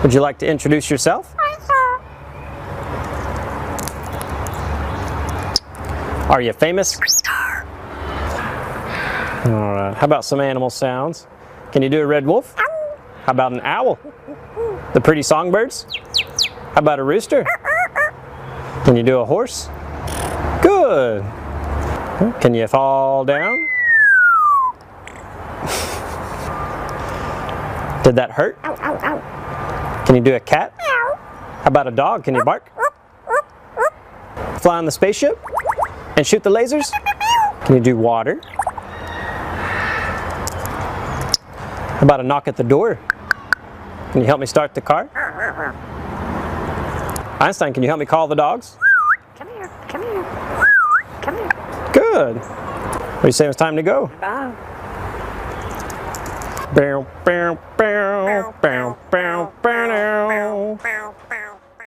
Would you like to introduce yourself? Are you famous? Alright, how about some animal sounds? Can you do a red wolf? How about an owl? The pretty songbirds? How about a rooster? Can you do a horse? Good! Can you fall down? Did that hurt? Can you do a cat? How about a dog? Can you bark? Fly on the spaceship? And shoot the lasers? Can you do water? How about a knock at the door? Can you help me start the car? Einstein, can you help me call the dogs? Come here, come here, come here. Good. What do you say it's time to go? Bye. Bow, bow, bow, bow, bow, bow.